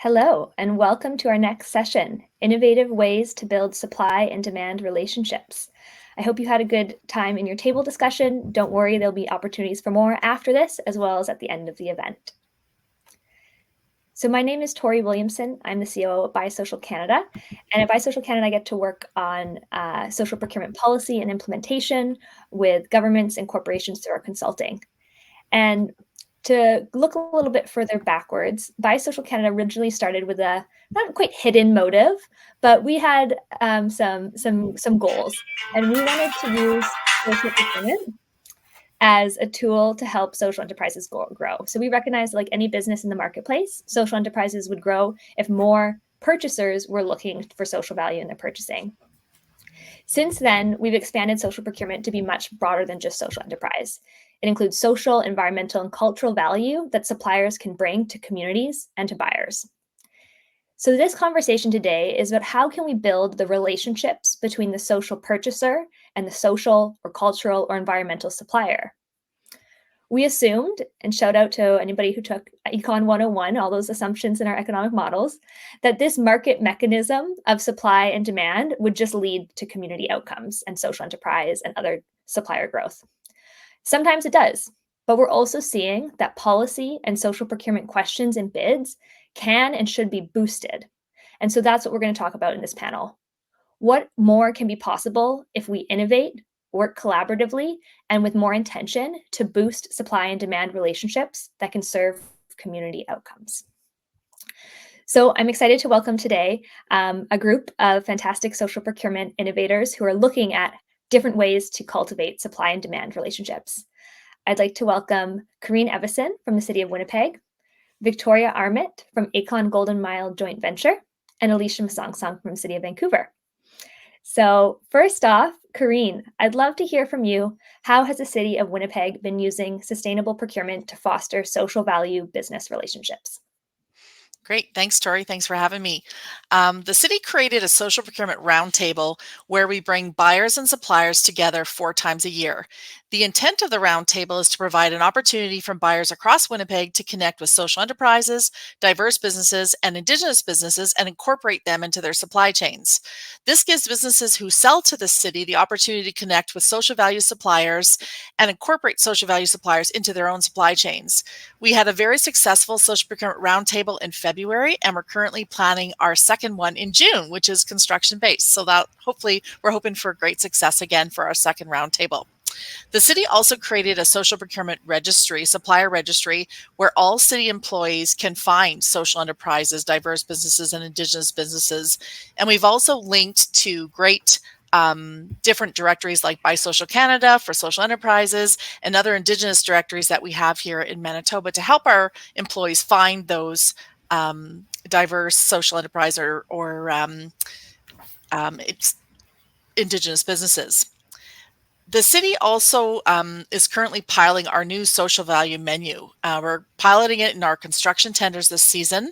Hello, and welcome to our next session, Innovative Ways to Build Supply and Demand Relationships. I hope you had a good time in your table discussion. Don't worry, there'll be opportunities for more after this, as well as at the end of the event. So my name is Tori Williamson. I'm the COO at Biosocial Canada. And at Biosocial Canada, I get to work on social procurement policy and implementation with governments and corporations through our consulting. And to look a little bit further backwards, Biosocial Canada originally started with a not quite hidden motive, but we had some goals, and we wanted to use social procurement as a tool to help social enterprises grow. So we recognized, like any business in the marketplace, social enterprises would grow if more purchasers were looking for social value in their purchasing. Since then, we've expanded social procurement to be much broader than just social enterprise. It includes social, environmental, and cultural value that suppliers can bring to communities and to buyers. So this conversation today is about how can we build the relationships between the social purchaser and the social or cultural or environmental supplier. We assumed, and shout out to anybody who took Econ 101, all those assumptions in our economic models, that this market mechanism of supply and demand would just lead to community outcomes and social enterprise and other supplier growth. Sometimes it does, but we're also seeing that policy and social procurement questions and bids can and should be boosted. And so that's what we're going to talk about in this panel. What more can be possible if we innovate, work collaboratively, and with more intention to boost supply and demand relationships that can serve community outcomes? So I'm excited to welcome today a group of fantastic social procurement innovators who are looking at different ways to cultivate supply and demand relationships. I'd like to welcome Corinne Evason from the city of Winnipeg, Victoria Armit from Econ Golden Mile Joint Venture, and Alisha Masongsong from the city of Vancouver. So first off, Corinne, I'd love to hear from you. How has the city of Winnipeg been using sustainable procurement to foster social value business relationships? Great. Thanks, Tori. Thanks for having me. The city created a social procurement roundtable where we bring buyers and suppliers together 4 times a year. The intent of the roundtable is to provide an opportunity for buyers across Winnipeg to connect with social enterprises, diverse businesses, and Indigenous businesses and incorporate them into their supply chains. This gives businesses who sell to the city the opportunity to connect with social value suppliers and incorporate social value suppliers into their own supply chains. We had a very successful social procurement roundtable in February, and we're currently planning our second one in June, which is construction based. So that hopefully we're hoping for great success again for our second roundtable. The city also created a social procurement registry, supplier registry, where all city employees can find social enterprises, diverse businesses, and Indigenous businesses. And we've also linked to great different directories like Biosocial Canada for social enterprises and other Indigenous directories that we have here in Manitoba to help our employees find those diverse social enterprise or Indigenous businesses. The city also is currently piloting our new social value menu. We're piloting it in our construction tenders this season,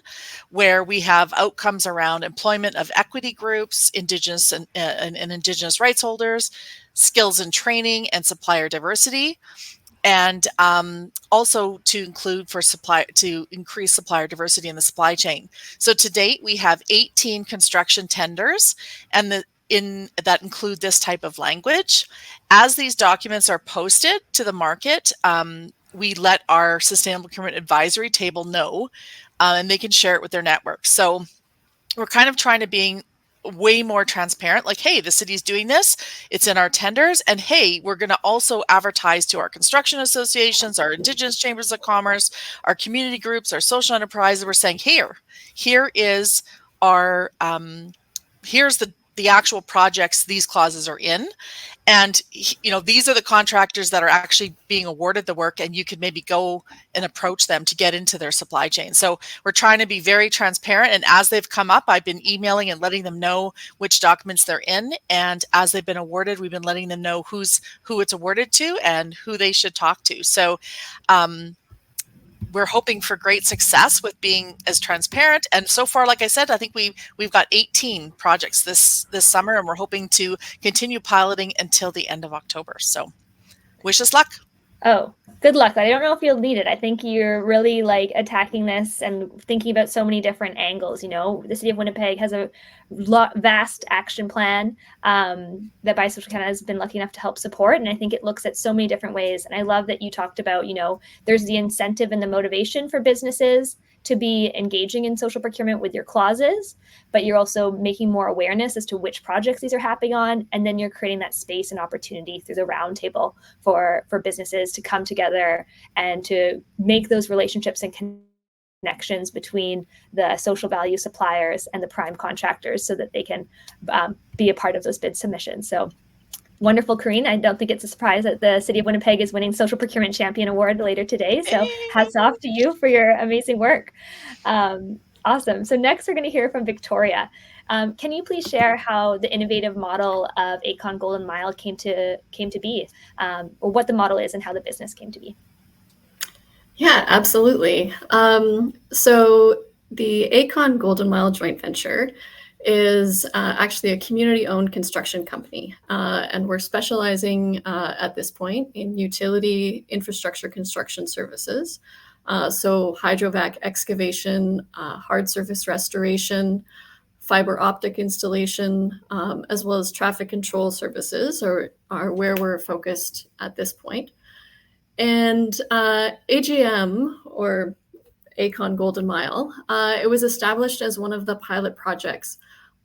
where we have outcomes around employment of equity groups, Indigenous and Indigenous rights holders, skills and training, and supplier diversity, and also to include to increase supplier diversity in the supply chain. So to date, we have 18 construction tenders, and that include this type of language. As these documents are posted to the market, we let our Sustainable Procurement Advisory Table know, and they can share it with their network. So we're kind of trying to be way more transparent, like, hey, the city's doing this, it's in our tenders, and hey, we're going to also advertise to our construction associations, our Indigenous chambers of commerce, our community groups, our social enterprises. We're saying, here is our, here's the actual projects these clauses are in, and these are the contractors that are actually being awarded the work, and you could maybe go and approach them to get into their supply chain. So we're trying to be very transparent, and as they've come up, I've been emailing and letting them know which documents they're in, and as they've been awarded, we've been letting them know who it's awarded to and who they should talk to. So we're hoping for great success with being as transparent. And so far, like I said, I think we've got 18 projects this summer, and we're hoping to continue piloting until the end of October. So wish us luck. Oh, good luck. I don't know if you'll need it. I think you're really like attacking this and thinking about so many different angles. You know, the city of Winnipeg has a vast action plan that Bisocial Canada has been lucky enough to help support. And I think it looks at so many different ways. And I love that you talked about, you know, there's the incentive and the motivation for businesses to be engaging in social procurement with your clauses, but you're also making more awareness as to which projects these are happening on. And then you're creating that space and opportunity through the roundtable for businesses to come together and to make those relationships and connections between the social value suppliers and the prime contractors so that they can be a part of those bid submissions. So wonderful, Corinne. I don't think it's a surprise that the City of Winnipeg is winning Social Procurement Champion Award later today. So hats off to you for your amazing work. Awesome. So next we're going to hear from Victoria. Can you please share how the innovative model of Acon Golden Mile came to be, or what the model is and how the business came to be? Yeah, absolutely. So the Acon Golden Mile joint venture is actually a community-owned construction company, and we're specializing at this point in utility infrastructure construction services. So hydrovac excavation, hard surface restoration, fiber optic installation, as well as traffic control services are where we're focused at this point. And AGM, or Acon Golden Mile, it was established as one of the pilot projects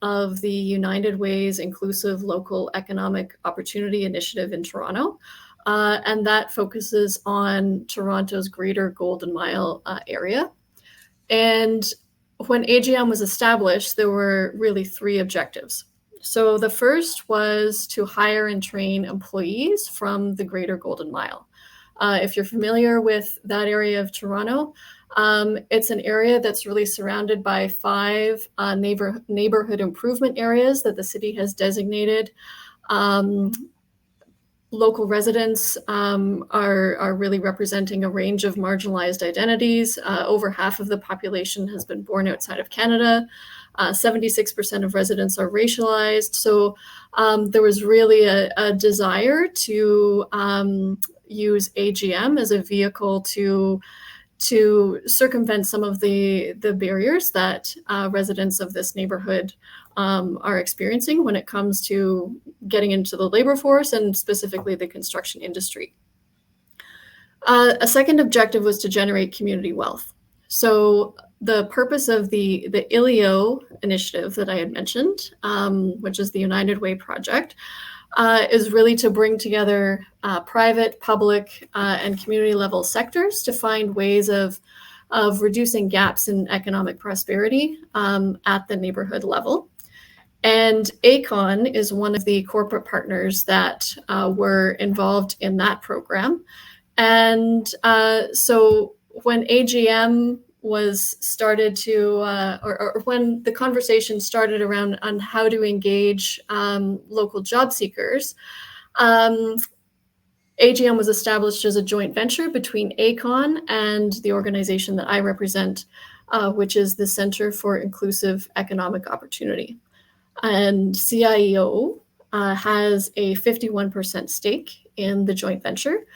of the United Way's Inclusive Local Economic Opportunity Initiative in Toronto. And that focuses on Toronto's greater Golden Mile area. And when AGM was established, there were really three objectives. So the first was to hire and train employees from the greater Golden Mile. If you're familiar with that area of Toronto, it's an area that's really surrounded by 5 neighborhood improvement areas that the city has designated. Local residents are really representing a range of marginalized identities. Over half of the population has been born outside of Canada. 76% of residents are racialized. So there was really a desire to use AGM as a vehicle to circumvent some of the barriers that residents of this neighborhood are experiencing when it comes to getting into the labor force and specifically the construction industry. A second objective was to generate community wealth. So the purpose of the ILIO initiative that I had mentioned, which is the United Way project, is really to bring together private, public, and community level sectors to find ways of reducing gaps in economic prosperity at the neighborhood level. And Acon is one of the corporate partners that were involved in that program. And so when AGM was started to, or when the conversation started around on how to engage local job seekers, AGM was established as a joint venture between Acon and the organization that I represent, which is the Center for Inclusive Economic Opportunity. And CIEO has a 51% stake in the joint venture,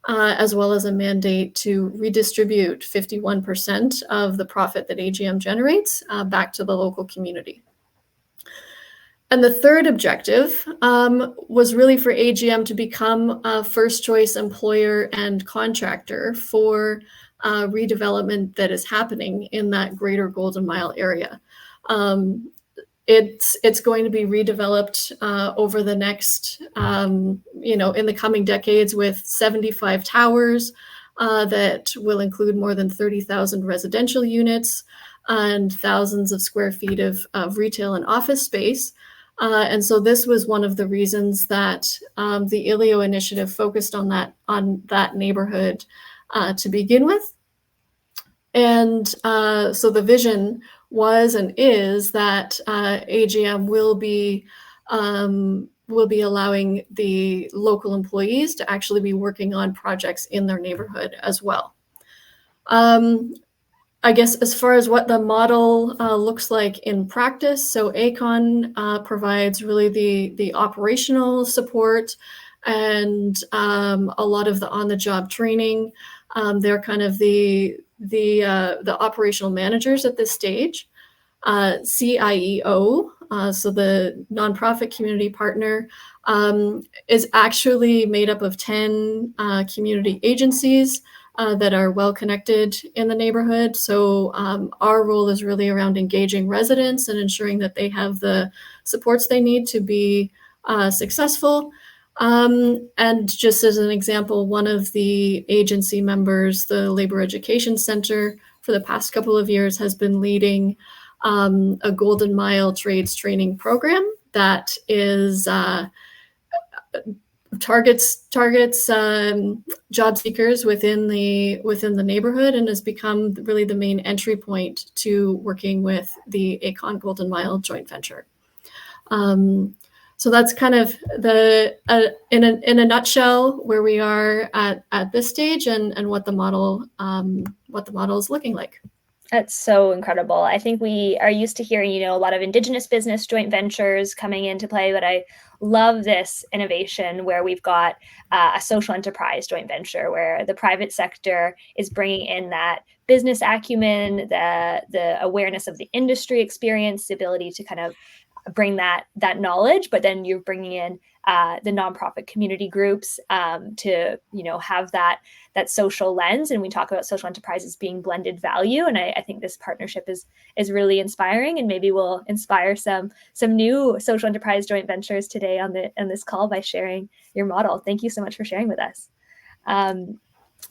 as well as a mandate to redistribute 51% of the profit that AGM generates back to the local community. And the third objective was really for AGM to become a first choice employer and contractor for redevelopment that is happening in that greater Golden Mile area. It's going to be redeveloped over the next, in the coming decades with 75 towers that will include more than 30,000 residential units and thousands of square feet of retail and office space. And so this was one of the reasons that the ILIO initiative focused on that neighborhood to begin with. And so the vision was and is that AGM will be allowing the local employees to actually be working on projects in their neighborhood as well. I guess as far as what the model looks like in practice, so Acon provides really the operational support and a lot of the on-the-job training. They're kind of the operational managers at this stage. CIEO, so the nonprofit community partner, is actually made up of 10 community agencies that are well connected in the neighborhood. So our role is really around engaging residents and ensuring that they have the supports they need to be successful. And just as an example, one of the agency members, the Labor Education Center, for the past couple of years has been leading a Golden Mile trades training program that is targets job seekers within the neighborhood, and has become really the main entry point to working with the Aecon Golden Mile joint venture. So that's kind of the in a nutshell where we are at this stage, and what the model is looking like. That's so incredible. I think we are used to hearing, a lot of Indigenous business joint ventures coming into play, but I love this innovation where we've got a social enterprise joint venture where the private sector is bringing in that business acumen, the awareness of the industry experience, the ability to kind of bring that knowledge, but then you're bringing in the nonprofit community groups to have that social lens. And we talk about social enterprises being blended value, and I think this partnership is really inspiring, and maybe we'll inspire some new social enterprise joint ventures today on this call by sharing your model. Thank you so much for sharing with us.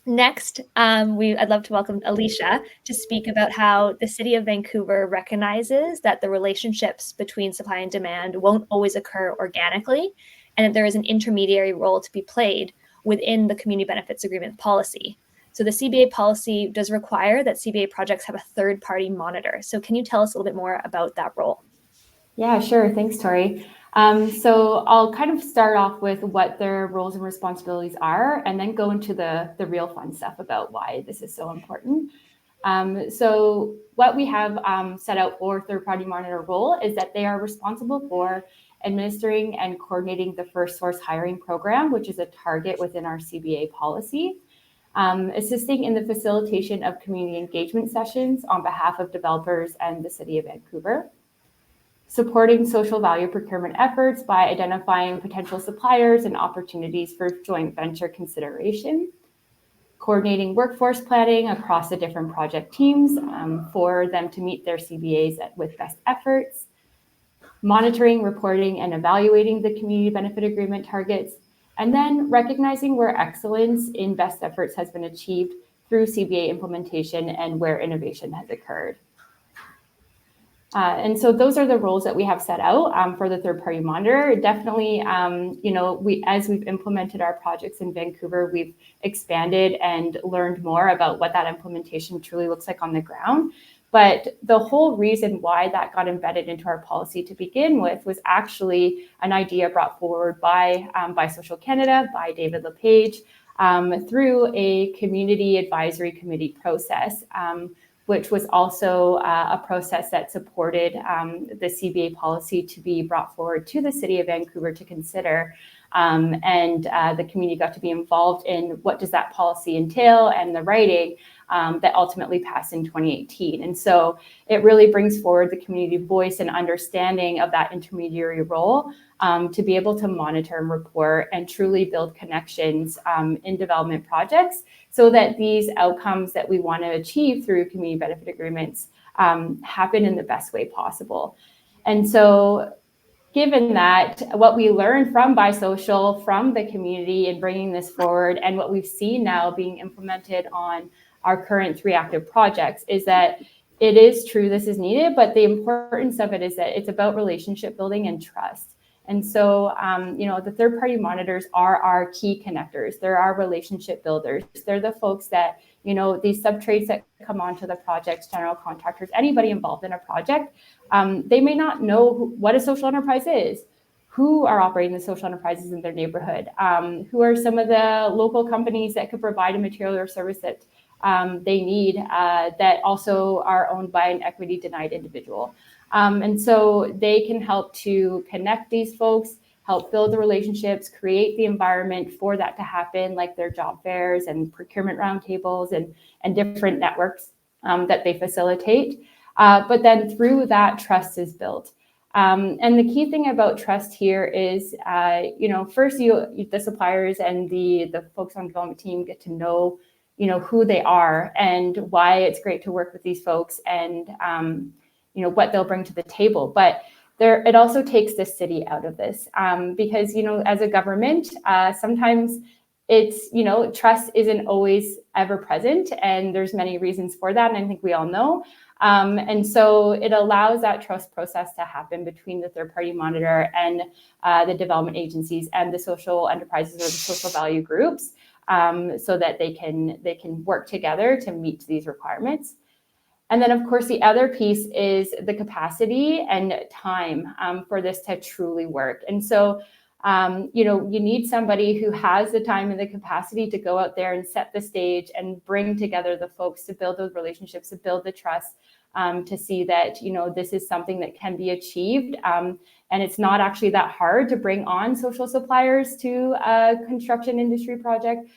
Next, I'd love to welcome Alisha to speak about how the City of Vancouver recognizes that the relationships between supply and demand won't always occur organically, and that there is an intermediary role to be played within the Community Benefits Agreement policy. So the CBA policy does require that CBA projects have a third-party monitor. So can you tell us a little bit more about that role? Yeah, sure. Thanks, Tori. So I'll kind of start off with what their roles and responsibilities are, and then go into the real fun stuff about why this is so important. So what we have set out for third-party monitor role is that they are responsible for administering and coordinating the first source hiring program, which is a target within our CBA policy, assisting in the facilitation of community engagement sessions on behalf of developers and the City of Vancouver, supporting social value procurement efforts by identifying potential suppliers and opportunities for joint venture consideration, coordinating workforce planning across the different project teams for them to meet their CBAs with best efforts, monitoring, reporting, and evaluating the community benefit agreement targets, and then recognizing where excellence in best efforts has been achieved through CBA implementation and where innovation has occurred. And so those are the roles that we have set out for the third-party monitor. Definitely, as we've implemented our projects in Vancouver, we've expanded and learned more about what that implementation truly looks like on the ground. But the whole reason why that got embedded into our policy to begin with was actually an idea brought forward by Social Canada, by David LePage, through a community advisory committee process, which was also a process that supported the CBA policy to be brought forward to the City of Vancouver to consider. And the community got to be involved in what does that policy entail and the writing that ultimately passed in 2018. And so it really brings forward the community voice and understanding of that intermediary role to be able to monitor and report and truly build connections in development projects so that these outcomes that we want to achieve through community benefit agreements happen in the best way possible. And so given that, what we learned from Bisocial, from the community in bringing this forward, and what we've seen now being implemented on our current 3 active projects is that it is true this is needed, but the importance of it is that it's about relationship building and trust. And so, the third-party monitors are our key connectors. They're our relationship builders. They're the folks that, these sub-trades that come onto the projects, general contractors, anybody involved in a project, they may not know what a social enterprise is, who are operating the social enterprises in their neighborhood, who are some of the local companies that could provide a material or service that they need that also are owned by an equity denied individual. And so they can help to connect these folks help build the relationships, create the environment for that to happen, like their job fairs and procurement roundtables and different networks that they facilitate. But then through that, trust is built. And the key thing about trust here is, first the suppliers and the folks on the development team get to know, who they are and why it's great to work with these folks and, what they'll bring to the table. But it also takes the city out of this because, as a government, sometimes it's, trust isn't always ever present, and there's many reasons for that. And I think we all know. And so it allows that trust process to happen between the third-party monitor and the development agencies and the social enterprises or the social value groups, so that they can work together to meet these requirements. And then, of course, the other piece is the capacity and time for this to truly work. And so, you need somebody who has the time and the capacity to go out there and set the stage and bring together the folks to build those relationships, to build the trust, to see that, this is something that can be achieved. And it's not actually that hard to bring on social suppliers to a construction industry project.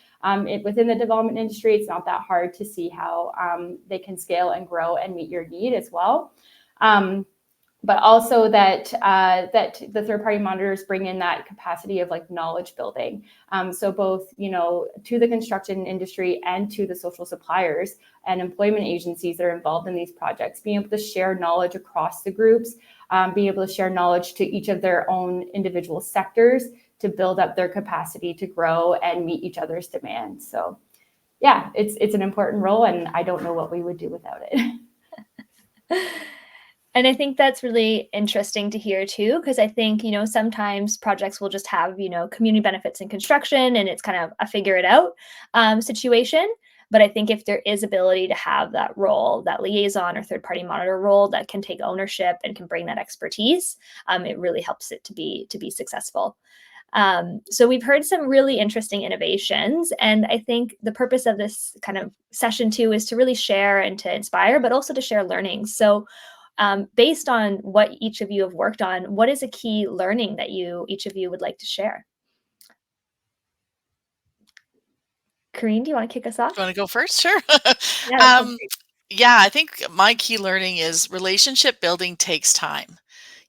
Within the development industry, it's not that hard to see how they can scale and grow and meet your need as well. But also that the third-party monitors bring in that capacity of knowledge building. So both, to the construction industry and to the social suppliers and employment agencies that are involved in these projects, being able to share knowledge across the groups, being able to share knowledge to each of their own individual sectors to build up their capacity to grow and meet each other's demands. So yeah, it's an important role, and I don't know what we would do without it. And I think that's really interesting to hear too, because I think, sometimes projects will just have, community benefits in construction and it's kind of a figure it out situation. But I think if there is ability to have that role, that liaison or third-party monitor role that can take ownership and can bring that expertise, it really helps it to be successful. So we've heard some really interesting innovations, and I think the purpose of this kind of session too is to really share and to inspire, but also to share learnings. So based on what each of you have worked on, what is a key learning that each of you would like to share? Corinne, do you want to kick us off? Do you want to go first? Sure. Yeah, I think my key learning is relationship building takes time.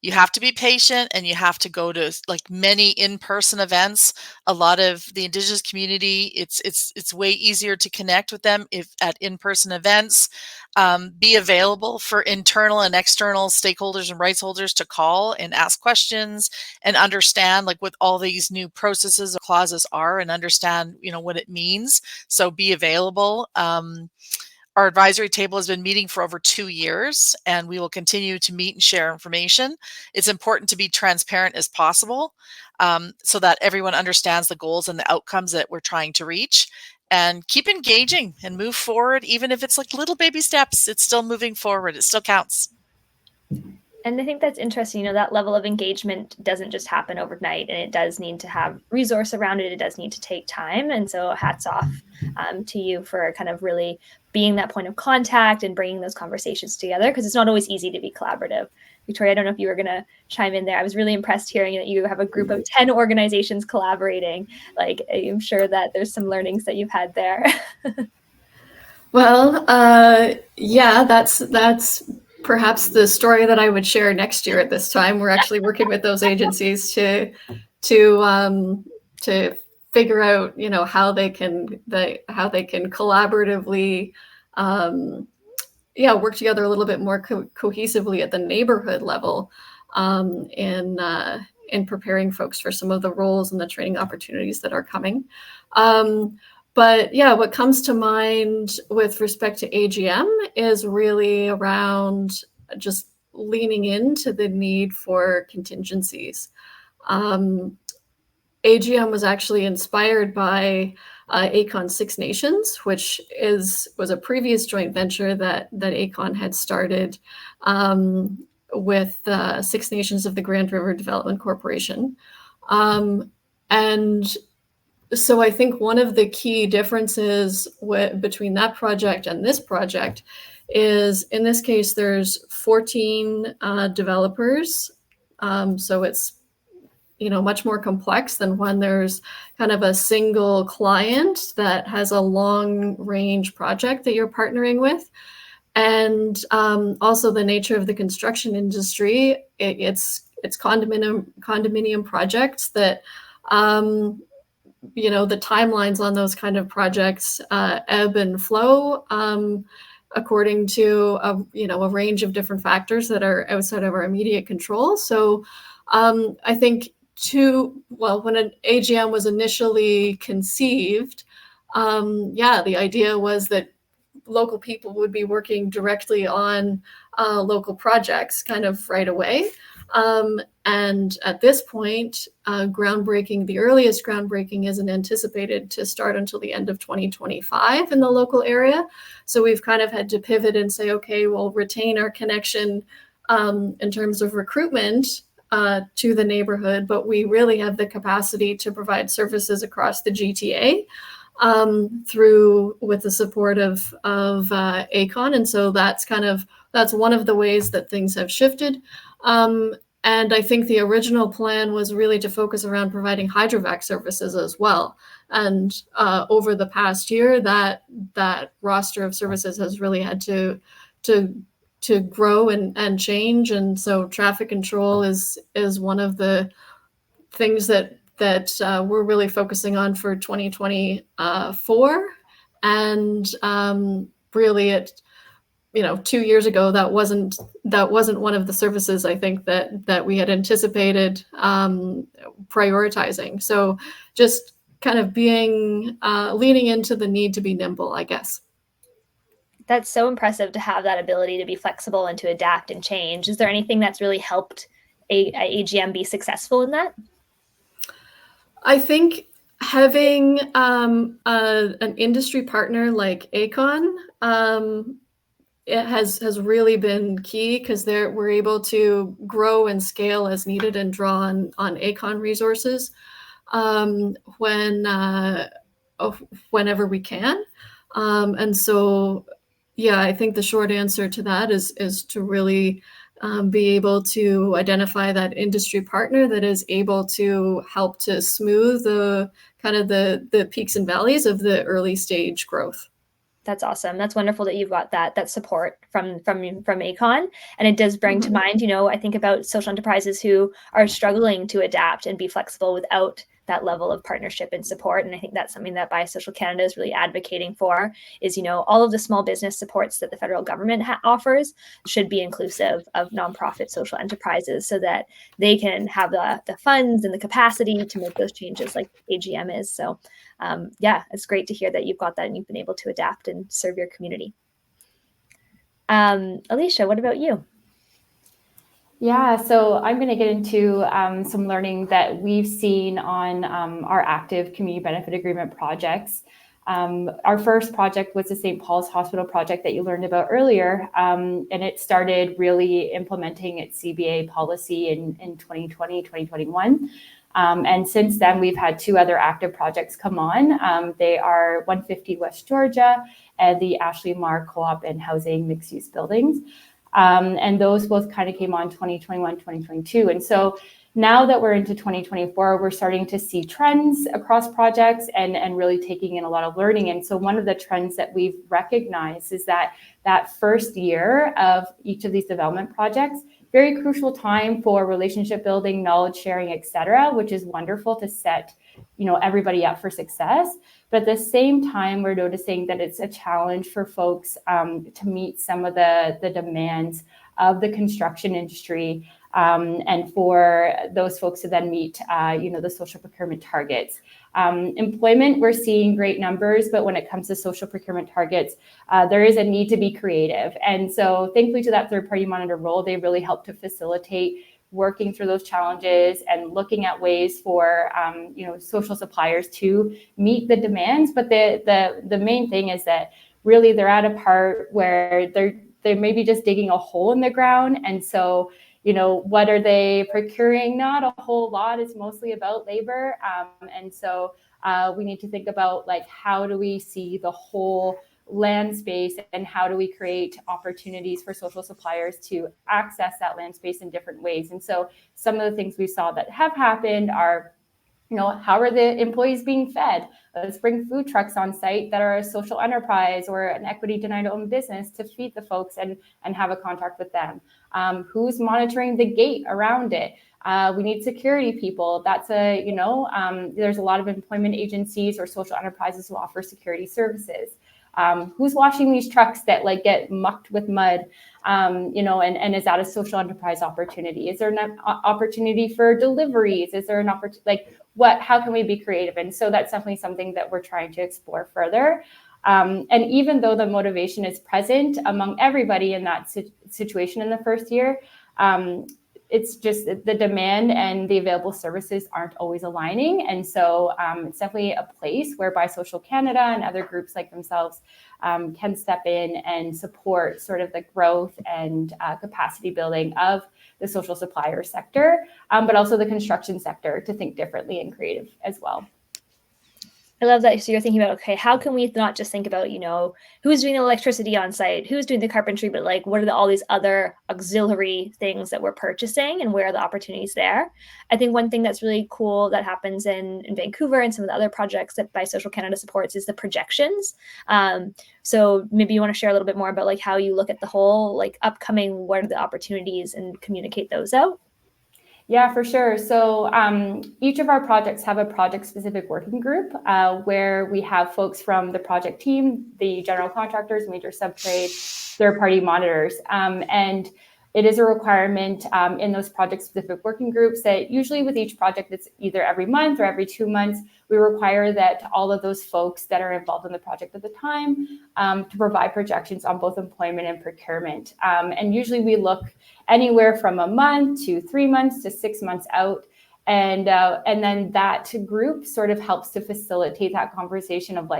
You have to be patient, and you have to go to many in-person events. A lot of the Indigenous community, it's way easier to connect with them if at in-person events. Be available for internal and external stakeholders and rights holders to call and ask questions and understand what all these new processes or clauses are, and understand what it means. So be available. Our advisory table has been meeting for over 2 years, and we will continue to meet and share information. It's important to be transparent as possible, so that everyone understands the goals and the outcomes that we're trying to reach. And keep engaging and move forward. Even if it's little baby steps, it's still moving forward. It still counts. And I think that's interesting. That level of engagement doesn't just happen overnight, and it does need to have resource around it. It does need to take time. And so hats off to you for kind of really being that point of contact and bringing those conversations together, because it's not always easy to be collaborative. Victoria, I don't know if you were going to chime in there. I was really impressed hearing that you have a group of 10 organizations collaborating. I'm sure that there's some learnings that you've had there. Well, yeah, that's perhaps the story that I would share next year at this time. We're actually working with those agencies to figure out, how they can collaboratively, work together a little bit more cohesively at the neighborhood level, in preparing folks for some of the roles and the training opportunities that are coming. But yeah, what comes to mind with respect to AGM is really around just leaning into the need for contingencies. AGM was actually inspired by ACON Six Nations, which was a previous joint venture that ACON had started with Six Nations of the Grand River Development Corporation. And so I think one of the key differences between that project and this project is, in this case, there's 14 developers. So it's much more complex than when there's kind of a single client that has a long range project that you're partnering with. And also the nature of the construction industry, it's condominium projects that, the timelines on those kind of projects ebb and flow according to a range of different factors that are outside of our immediate control. So I think when an AGM was initially conceived, the idea was that local people would be working directly on local projects kind of right away. And at this point, the earliest groundbreaking isn't anticipated to start until the end of 2025 in the local area. So we've kind of had to pivot and say, okay, we'll retain our connection in terms of recruitment to the neighborhood, but we really have the capacity to provide services across the GTA with the support of ACON. And so that's one of the ways that things have shifted. And I think the original plan was really to focus around providing hydrovac services as well. And over the past year, that roster of services has really had to grow and change. And so traffic control is one of the things that we're really focusing on for 2024. And really, 2 years ago, that wasn't one of the services I think that we had anticipated prioritizing. So just kind of leaning into the need to be nimble, I guess. That's so impressive to have that ability to be flexible and to adapt and change. Is there anything that's really helped a AGM be successful in that? I think having an industry partner like ACON it has really been key, because we're able to grow and scale as needed and draw on ACON resources whenever we can. And so, I think the short answer to that is to really be able to identify that industry partner that is able to help to smooth the kind of the peaks and valleys of the early stage growth. That's awesome. That's wonderful that you've got that support from ACON. And it does bring to mind, I think about social enterprises who are struggling to adapt and be flexible without that level of partnership and support. And I think that's something that Biosocial Canada is really advocating for, is, all of the small business supports that the federal government offers should be inclusive of nonprofit social enterprises, so that they can have the funds and the capacity to make those changes like AGM is. So it's great to hear that you've got that and you've been able to adapt and serve your community. Alisha, what about you? Yeah, so I'm going to get into some learning that we've seen on our active community benefit agreement projects. Our first project was the St. Paul's Hospital project that you learned about earlier, and it started really implementing its CBA policy in 2020, 2021. And since then, we've had two other active projects come on. They are 150 West Georgia and the Ashley Marr Co-op and Housing Mixed-Use Buildings. And those both kind of came on 2021, 2022. And so now that we're into 2024, we're starting to see trends across projects and really taking in a lot of learning. And so one of the trends that we've recognized is that first year of each of these development projects, very crucial time for relationship building, knowledge sharing, et cetera, which is wonderful to set everybody up for success. But at the same time, we're noticing that it's a challenge for folks to meet some of the demands of the construction industry, and for those folks to then meet the social procurement targets. Employment, we're seeing great numbers, but when it comes to social procurement targets, there is a need to be creative. And so thankfully to that third-party monitor role, they really help to facilitate working through those challenges and looking at ways for social suppliers to meet the demands. But the main thing is that really they're at a part where they're maybe just digging a hole in the ground. And so what are they procuring? Not a whole lot. It's mostly about labor. And so we need to think about, like, how do we see the whole land space, and how do we create opportunities for social suppliers to access that land space in different ways. And so some of the things we saw that have happened are, how are the employees being fed? Let's bring food trucks on site that are a social enterprise or an equity denied owned business to feed the folks and have a contract with them. Who's monitoring the gate around it? We need security people. That's there's a lot of employment agencies or social enterprises who offer security services. Who's washing these trucks that get mucked with mud, and is that a social enterprise opportunity? Is there an opportunity for deliveries? Is there an opportunity, how can we be creative? And so that's definitely something that we're trying to explore further. And even though the motivation is present among everybody in that situation in the first year, it's just the demand and the available services aren't always aligning. And so it's definitely a place where Bisocial Canada and other groups like themselves can step in and support sort of the growth and capacity building of the social supplier sector, but also the construction sector to think differently and creative as well. I love that. So you're thinking about, okay, how can we not just think about, who's doing the electricity on site, who's doing the carpentry, but what are all these other auxiliary things that we're purchasing and where are the opportunities there? I think one thing that's really cool that happens in Vancouver and some of the other projects that Bisocial Canada supports is the projections. So maybe you want to share a little bit more about how you look at the whole upcoming, what are the opportunities and communicate those out? Yeah, for sure. So each of our projects have a project-specific working group where we have folks from the project team, the general contractors, major subtrade, third-party monitors. And it is a requirement in those project-specific working groups that usually with each project, it's either every month or every 2 months, we require that all of those folks that are involved in the project at the time to provide projections on both employment and procurement. And usually we look anywhere from a month to 3 months to 6 months out. And then that group sort of helps to facilitate that conversation of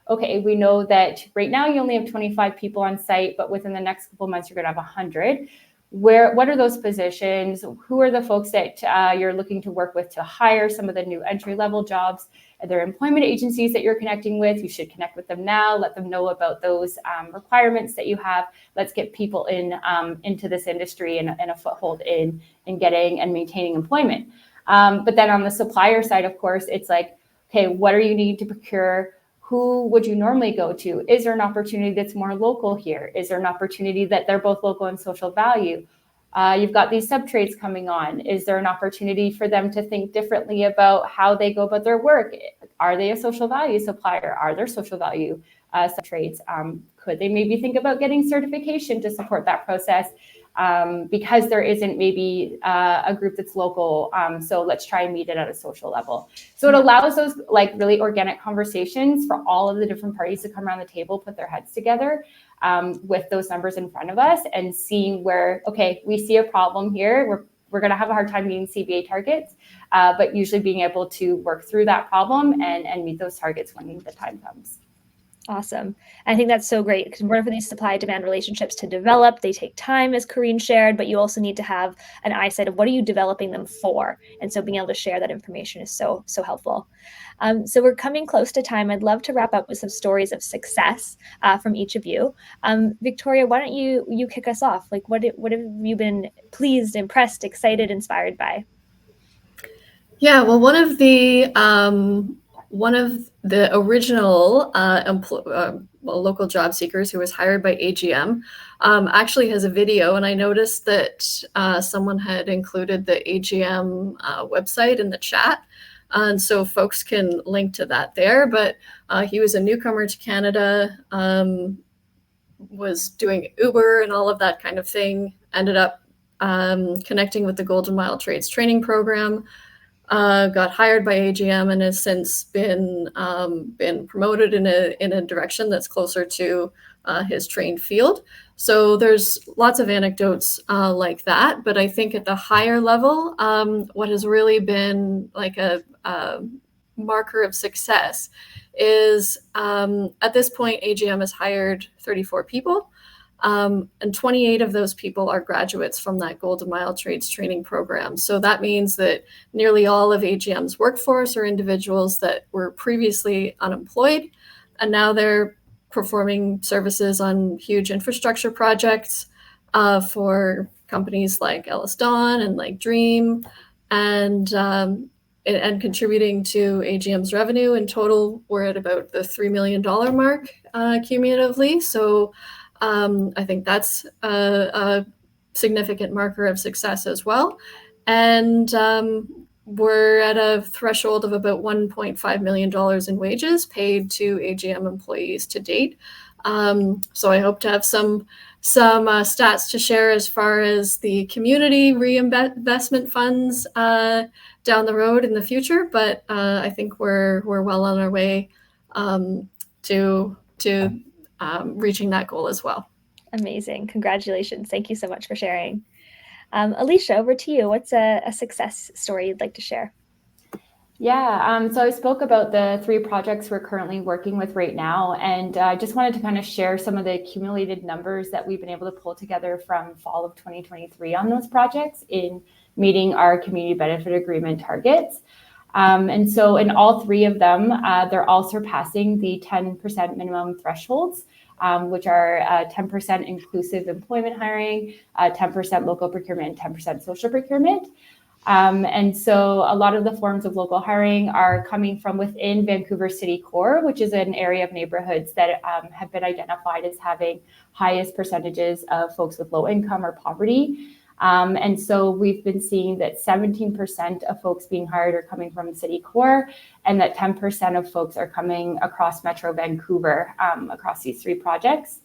okay, we know that right now you only have 25 people on site, but within the next couple of months, you're going to have 100. What are those positions? Who are the folks that you're looking to work with to hire some of the new entry-level jobs? Are there employment agencies that you're connecting with? You should connect with them now. Let them know about those requirements that you have. Let's get people into this industry and a foothold in getting and maintaining employment. But then on the supplier side, of course, it's okay, what are you needing to procure? Who would you normally go to? Is there an opportunity that's more local here? Is there an opportunity that they're both local and social value? You've got these sub-trades coming on. Is there an opportunity for them to think differently about how they go about their work? Are they a social value supplier? Are there social value sub-trades? Could they maybe think about getting certification to support that process? Because there isn't maybe a group that's local. So let's try and meet it at a social level. So it allows those really organic conversations for all of the different parties to come around the table, put their heads together with those numbers in front of us and seeing where, okay, we see a problem here. We're going to have a hard time meeting CBA targets, but usually being able to work through that problem and meet those targets when the time comes. Awesome. I think that's so great because in order for these supply-demand relationships to develop, they take time, as Corinne shared, but you also need to have an eyesight of what are you developing them for? And so being able to share that information is so helpful. So we're coming close to time. I'd love to wrap up with some stories of success from each of you. Victoria, why don't you kick us off? What have you been pleased, impressed, excited, inspired by? Yeah, well, one of the original local job seekers who was hired by AGM actually has a video, and I noticed that someone had included the AGM website in the chat, and so folks can link to that there. But he was a newcomer to Canada, was doing Uber and all of that kind of thing, ended up connecting with the Golden Mile Trades training program, got hired by AGM and has since been promoted in a direction that's closer to his trained field. So there's lots of anecdotes like that, but I think at the higher level, what has really been a marker of success is at this point, AGM has hired 34 people. And 28 of those people are graduates from that Golden Mile Trades training program. So that means that nearly all of AGM's workforce are individuals that were previously unemployed, and now they're performing services on huge infrastructure projects for companies like Alisha and like Dream, and contributing to AGM's revenue. In total, we're at about the $3 million mark cumulatively. So I think that's a significant marker of success as well. And we're at a threshold of about $1.5 million in wages paid to AGM employees to date. So I hope to have some stats to share as far as the community reinvestment funds down the road in the future. But I think we're well on our way to reaching that goal as well. Amazing. Congratulations. Thank you so much for sharing. Alisha, over to you. What's a success story you'd like to share? Yeah, so I spoke about the 3 projects we're currently working with right now, and I just wanted to kind of share some of the accumulated numbers that we've been able to pull together from fall of 2023 on those projects in meeting our community benefit agreement targets. And so in all 3 of them, they're all surpassing the 10% minimum thresholds, which are 10% inclusive employment hiring, 10% local procurement, and 10% social procurement. And so a lot of the forms of local hiring are coming from within Vancouver City Core, which is an area of neighborhoods that have been identified as having highest percentages of folks with low income or poverty. And so we've been seeing that 17% of folks being hired are coming from City Core, and that 10% of folks are coming across Metro Vancouver across these 3 projects.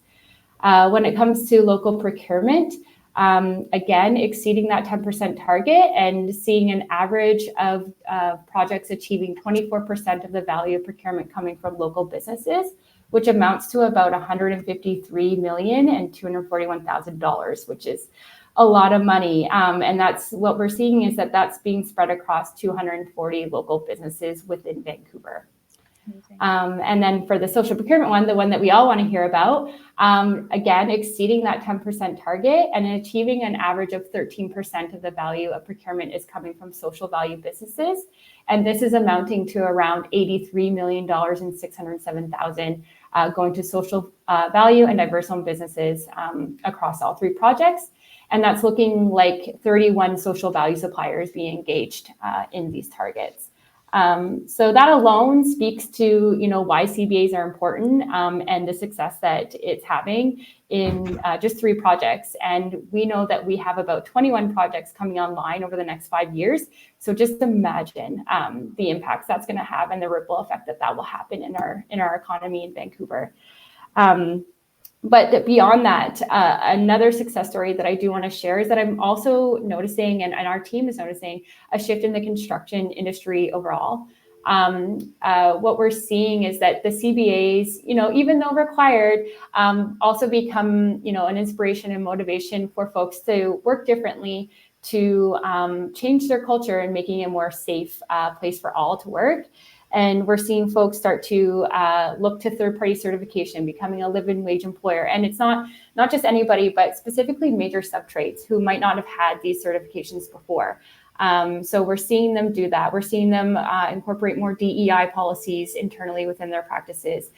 When it comes to local procurement, again, exceeding that 10% target and seeing an average of projects achieving 24% of the value of procurement coming from local businesses, which amounts to about $153,241,000, which is a lot of money. And that's what we're seeing is that that's being spread across 240 local businesses within Vancouver. And then for the social procurement one, the one that we all want to hear about, again, exceeding that 10% target and achieving an average of 13% of the value of procurement is coming from social value businesses. And this is amounting to around $83 million and $607,000 going to social value and diverse owned businesses across all 3 projects. And that's looking like 31 social value suppliers being engaged in these targets. So that alone speaks to, why CBAs are important and the success that it's having in just 3 projects. And we know that we have about 21 projects coming online over the next 5 years. So just imagine the impacts that's going to have and the ripple effect that will happen in our economy in Vancouver. But beyond that, another success story that I do want to share is that I'm also noticing, and our team is noticing, a shift in the construction industry overall. What we're seeing is that the CBAs, even though required, also become, an inspiration and motivation for folks to work differently, to change their culture and making it a more safe place for all to work. And we're seeing folks start to look to third-party certification, becoming a living wage employer. And it's not just anybody, but specifically major subtrades who might not have had these certifications before. So we're seeing them do that. We're seeing them incorporate more DEI policies internally within their practices,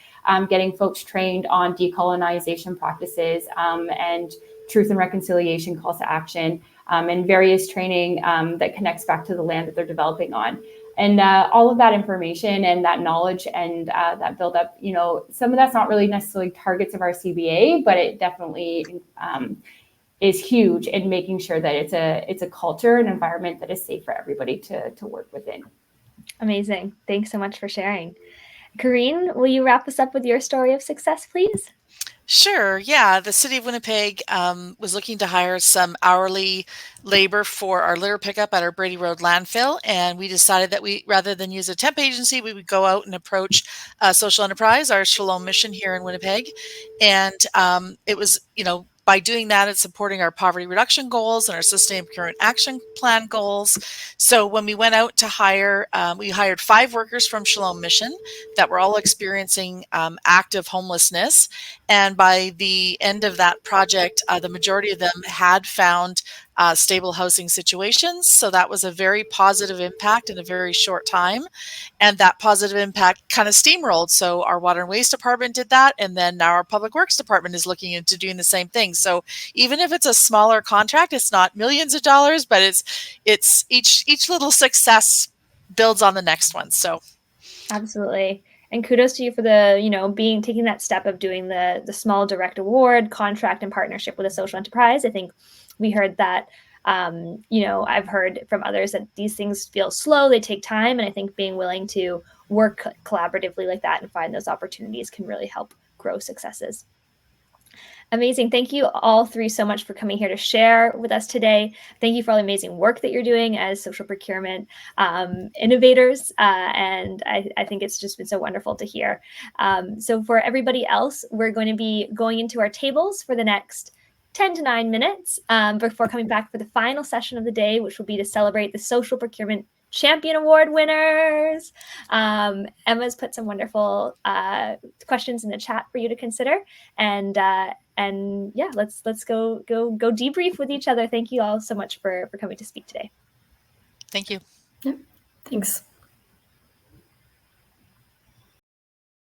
getting folks trained on decolonization practices and truth and reconciliation calls to action, and various training that connects back to the land that they're developing on. And all of that information and that knowledge and that build up, some of that's not really necessarily targets of our CBA, but it definitely is huge in making sure that it's a culture and environment that is safe for everybody to work within. Amazing. Thanks so much for sharing. Corinne, will you wrap us up with your story of success, please? Sure. Yeah. The city of Winnipeg was looking to hire some hourly labor for our litter pickup at our Brady Road landfill. And we decided that rather than use a temp agency, we would go out and approach social enterprise, our Shalom mission here in Winnipeg. And it was, by doing that, it's supporting our poverty reduction goals and our sustainable procurement action plan goals. So when we went out to hire, we hired 5 workers from Shalom Mission that were all experiencing active homelessness. And by the end of that project, the majority of them had found stable housing situations. So that was a very positive impact in a very short time. And that positive impact kind of steamrolled. So our Water and Waste Department did that. And then now our Public Works Department is looking into doing the same thing. So even if it's a smaller contract, it's not millions of dollars, but it's each little success builds on the next one. So absolutely. And kudos to you for the, taking that step of doing the small direct award contract in partnership with a social enterprise. I think we heard that, I've heard from others that these things feel slow, they take time. And I think being willing to work collaboratively like that and find those opportunities can really help grow successes. Amazing. Thank you all three so much for coming here to share with us today. Thank you for all the amazing work that you're doing as social procurement innovators. And I think it's just been so wonderful to hear. So for everybody else, we're going to be going into our tables for the next 10 to 9 minutes before coming back for the final session of the day, which will be to celebrate the Social Procurement Champion Award winners. Emma's put some wonderful questions in the chat for you to consider. And yeah, let's go debrief with each other. Thank you all so much for coming to speak today. thank you. Yep. Thanks.